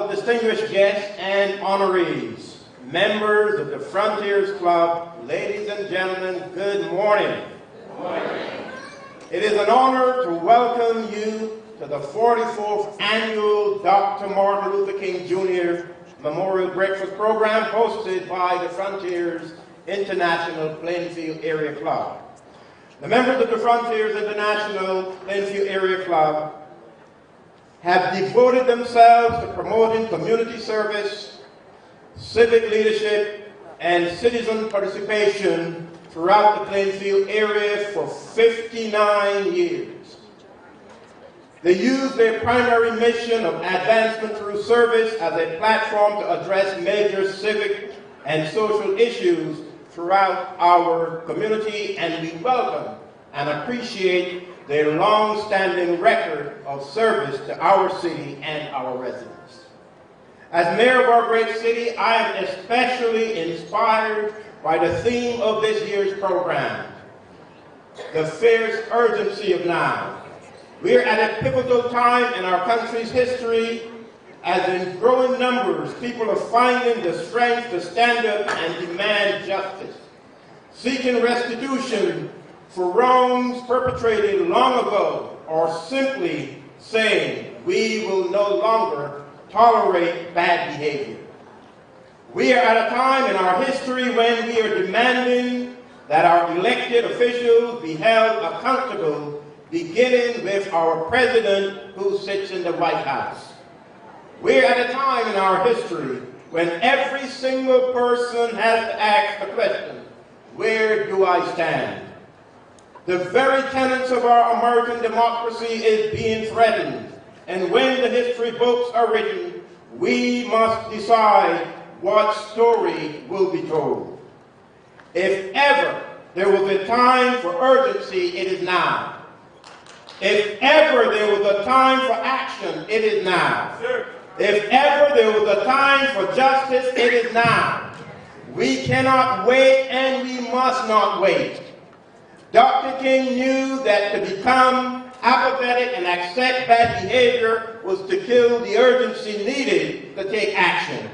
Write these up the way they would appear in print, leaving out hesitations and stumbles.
our distinguished guests and honorees, members of the Frontiers Club, ladies and gentlemen, good morning. Good morning. It is an honor to welcome you to the 44th Annual Dr. Martin Luther King Jr. Memorial Breakfast Program hosted by the Frontiers International Plainfield Area Club. The members of the Frontiers International Plainfield Area Club have devoted themselves to promoting community service, civic leadership, and citizen participation throughout the Plainfield area for 59 years. They use their primary mission of advancement through service as a platform to address major civic and social issues throughout our community, and we welcome and appreciate their long-standing record of service to our city and our residents. As mayor of our great city, I am especially inspired by the theme of this year's program, the fierce urgency of now. We are at a pivotal time in our country's history as in growing numbers, people are finding the strength to stand up and demand justice, seeking restitution for wrongs perpetrated long ago, or simply saying we will no longer tolerate bad behavior. We are at a time in our history when we are demanding that our elected officials be held accountable, beginning with our president who sits in the White House. We're at a time in our history when every single person has to ask the question, where do I stand? The very tenets of our American democracy is being threatened, and when the history books are written, we must decide what story will be told. If ever there was a time for urgency, it is now. If ever there was a time for action, it is now. If ever there was a time for justice, it is now. We cannot wait, and we must not wait. Dr. King knew that to become apathetic and accept bad behavior was to kill the urgency needed to take action.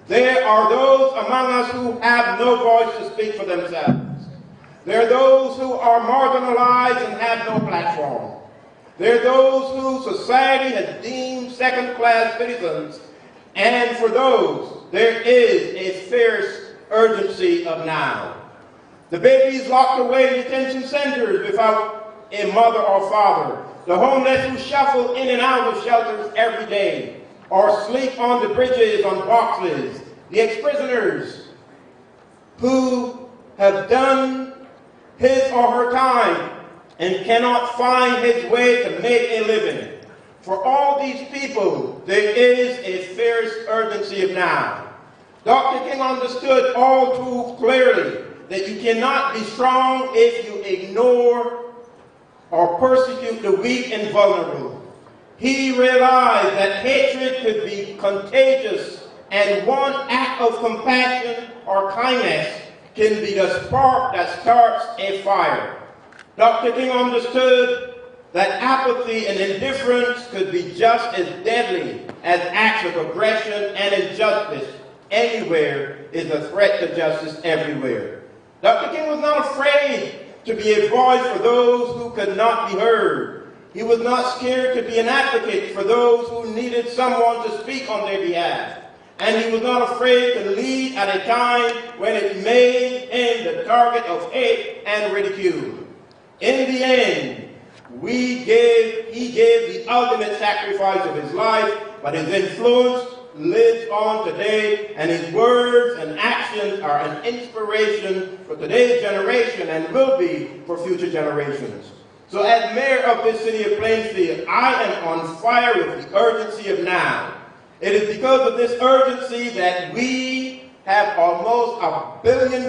There are those among us who have no voice to speak for themselves. There are those who are marginalized and have no platform. There are those who society has deemed second-class citizens, and for those, there is a fierce urgency of now. The babies locked away in detention centers without a mother or father. The homeless who shuffle in and out of shelters every day or sleep on the bridges on boxes. The ex-prisoners who have done his or her time and cannot find his way to make a living. For all these people, there is a fierce urgency of now. Dr. King understood all too clearly that you cannot be strong if you ignore or persecute the weak and vulnerable. He realized that hatred could be contagious, and one act of compassion or kindness can be the spark that starts a fire. Dr. King understood that apathy and indifference could be just as deadly as acts of aggression, and injustice anywhere is a threat to justice everywhere. Dr. King was not afraid to be a voice for those who could not be heard. He was not scared to be an advocate for those who needed someone to speak on their behalf. And he was not afraid to lead at a time when it made him the target of hate and ridicule. In the end, he gave the ultimate sacrifice of his life, but his influence lives on today, and his words and actions are an inspiration for today's generation and will be for future generations. So as mayor of this city of Plainfield, I am on fire with the urgency of now. It is because of this urgency that we have almost $1 billion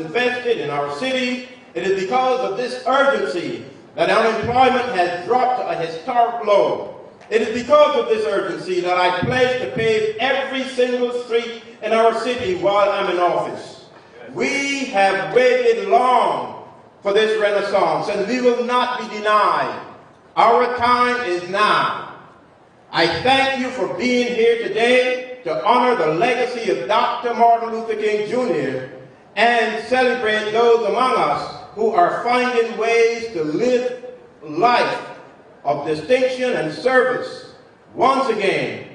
invested in our city. It is because of this urgency that unemployment has dropped to a historic low. It is because of this urgency that I pledge to pave every single street in our city while I'm in office. We have waited long for this renaissance, and we will not be denied. Our time is now. I thank you for being here today to honor the legacy of Dr. Martin Luther King Jr. and celebrate those among us who are finding ways to live life of distinction and service. Once again,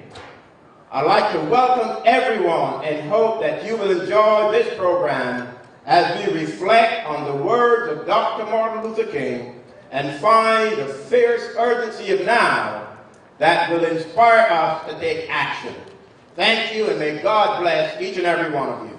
I'd like to welcome everyone and hope that you will enjoy this program as we reflect on the words of Dr. Martin Luther King and find the fierce urgency of now that will inspire us to take action. Thank you, and may God bless each and every one of you.